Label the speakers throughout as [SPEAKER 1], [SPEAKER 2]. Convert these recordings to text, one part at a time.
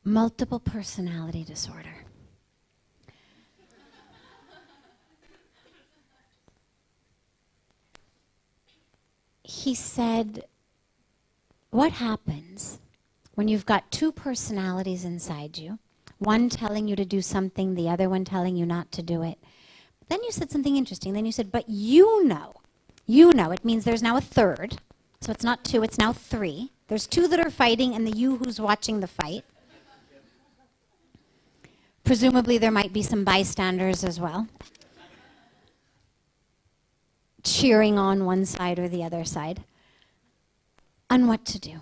[SPEAKER 1] Multiple personality disorder. He said, what happens when you've got two personalities inside you, one telling you to do something, the other one telling you not to do it? But then you said something interesting. Then you said, but you know, it means there's now a third. So it's not two, it's now three. There's two that are fighting and the you who's watching the fight. Presumably there might be some bystanders as well, cheering on one side or the other side on what to do.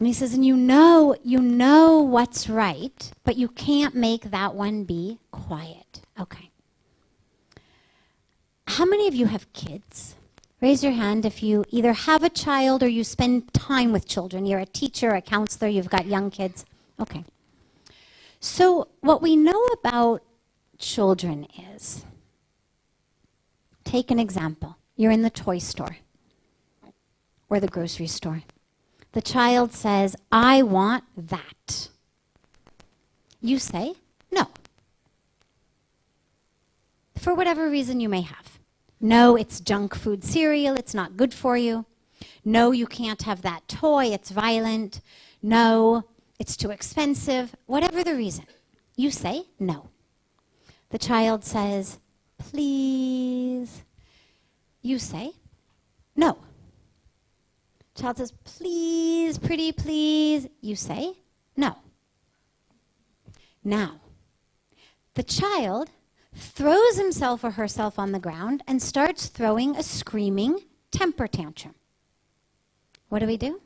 [SPEAKER 1] And he says, and you know what's right, but you can't make that one be quiet. Okay. How many of you have kids? Raise your hand if you either have a child or you spend time with children. You're a teacher, a counselor, you've got young kids. Okay. So what we know about children is, take an example. You're in the toy store or the grocery store. The child says, I want that. You say, no. For whatever reason you may have. No, it's junk food cereal, it's not good for you. No, you can't have that toy, it's violent. No, it's too expensive. Whatever the reason, you say no. The child says, please. You say no. The child says, please, pretty, please. You say no. Now, the child throws himself or herself on the ground and starts throwing a screaming temper tantrum. What do?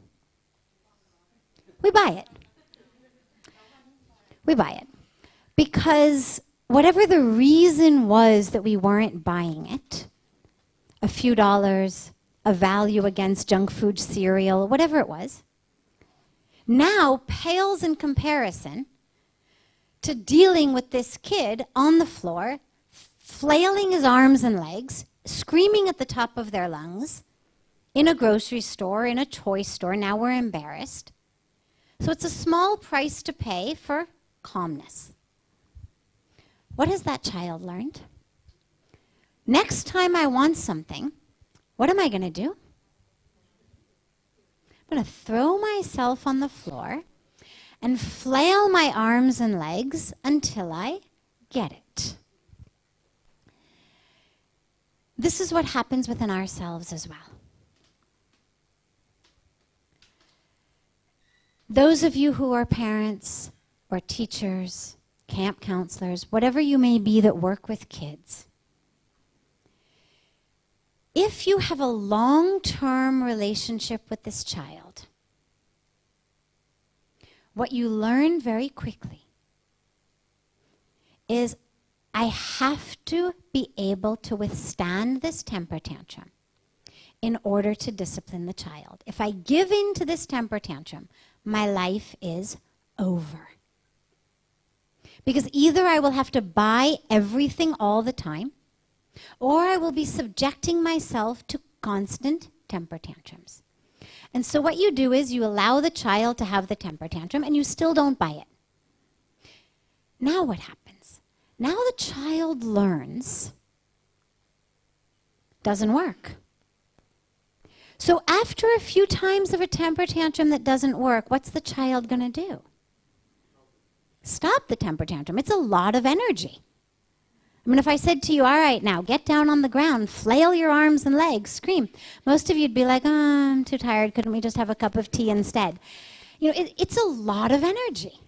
[SPEAKER 1] We buy it. We buy it. Because whatever the reason was that we weren't buying it, a few dollars, a value against junk food cereal, whatever it was, now pales in comparison to dealing with this kid on the floor, flailing his arms and legs, screaming at the top of their lungs, in a grocery store, in a toy store. Now we're embarrassed. So it's a small price to pay for calmness. What has that child learned? Next time I want something, what am I going to do? I'm going to throw myself on the floor and flail my arms and legs until I get it. This is what happens within ourselves as well. Those of you who are parents or teachers, camp counselors, whatever you may be that work with kids, if you have a long-term relationship with this child, what you learn very quickly is, I have to be able to withstand this temper tantrum in order to discipline the child. If I give in to this temper tantrum, my life is over. Because either I will have to buy everything all the time, or I will be subjecting myself to constant temper tantrums. And so what you do is you allow the child to have the temper tantrum and you still don't buy it. Now what happens? Now the child learns, doesn't work. So after a few times of a temper tantrum that doesn't work, what's the child going to do? Stop the temper tantrum. It's a lot of energy. I mean, if I said to you, all right, now get down on the ground, flail your arms and legs, scream. Most of you'd be like, oh, I'm too tired. Couldn't we just have a cup of tea instead? You know, it's a lot of energy.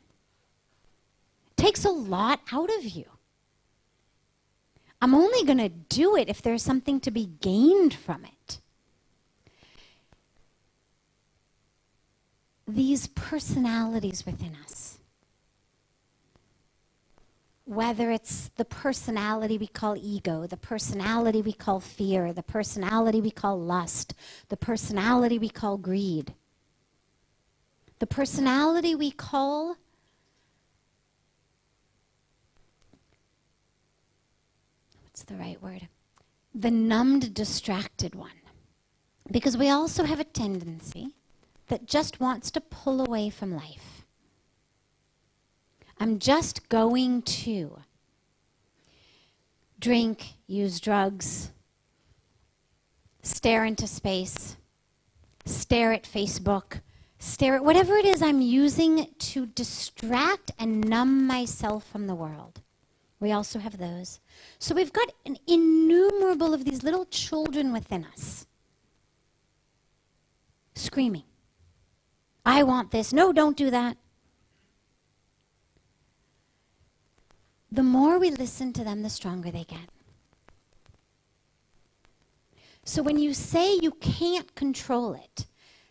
[SPEAKER 1] It takes a lot out of you. I'm only going to do it if there's something to be gained from it. These personalities within us, whether it's the personality we call ego, the personality we call fear, the personality we call lust, the personality we call greed, the personality we call what's the right word? The numbed, distracted one. Because we also have a tendency that just wants to pull away from life. I'm just going to drink, use drugs, stare into space, stare at Facebook, stare at whatever it is I'm using to distract and numb myself from the world. We also have those. So we've got an innumerable of these little children within us screaming, I want this. No, don't do that. The more we listen to them, the stronger they get. So when you say you can't control it,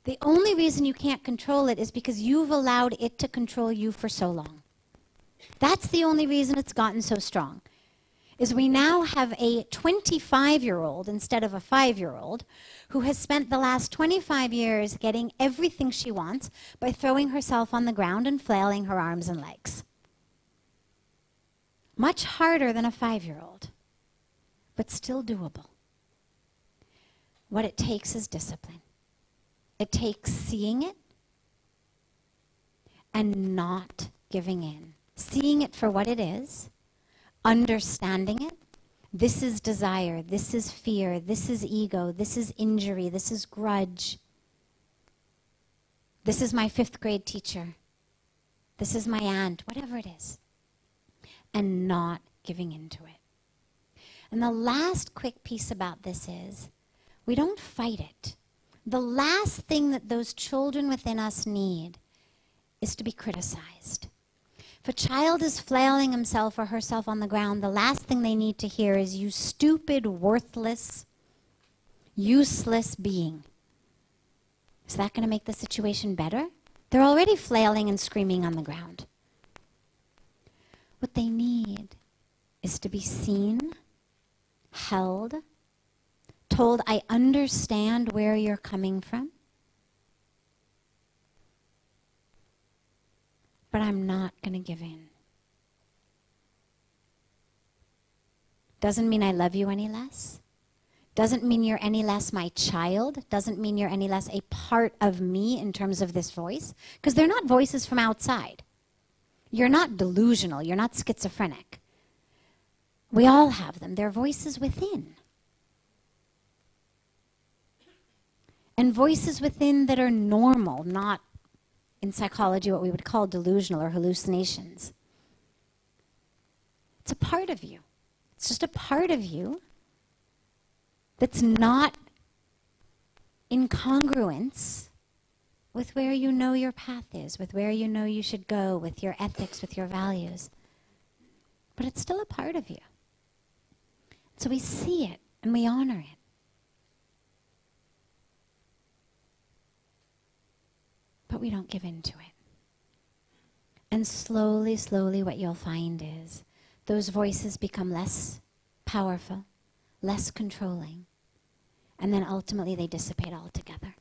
[SPEAKER 1] the only reason you can't control it is because you've allowed it to control you for so long. That's the only reason it's gotten so strong, is we now have a 25-year-old instead of a 5-year-old who has spent the last 25 years getting everything she wants by throwing herself on the ground and flailing her arms and legs. Much harder than a 5-year-old, but still doable. What it takes is discipline. It takes seeing it and not giving in. Seeing it for what it is, understanding it. This is desire, this is fear, this is ego, this is injury, this is grudge. This is my 5th grade teacher. This is my aunt, whatever it is. And not giving into it. And the last quick piece about this is, we don't fight it. The last thing that those children within us need is to be criticized. If a child is flailing himself or herself on the ground, the last thing they need to hear is, you stupid, worthless, useless being. Is that going to make the situation better? They're already flailing and screaming on the ground. What they need is to be seen, held, told, I understand where you're coming from, but I'm not going to give in. Doesn't mean I love you any less. Doesn't mean you're any less my child. Doesn't mean you're any less a part of me in terms of this voice, because they're not voices from outside. You're not delusional. You're not schizophrenic. We all have them. They're voices within. And voices within that are normal, not in psychology what we would call delusional or hallucinations. It's a part of you. It's just a part of you that's not in congruence with where you know your path is, with where you know you should go, with your ethics, with your values. But it's still a part of you. So we see it and we honor it. But we don't give in to it. And slowly, slowly what you'll find is those voices become less powerful, less controlling, and then ultimately they dissipate altogether.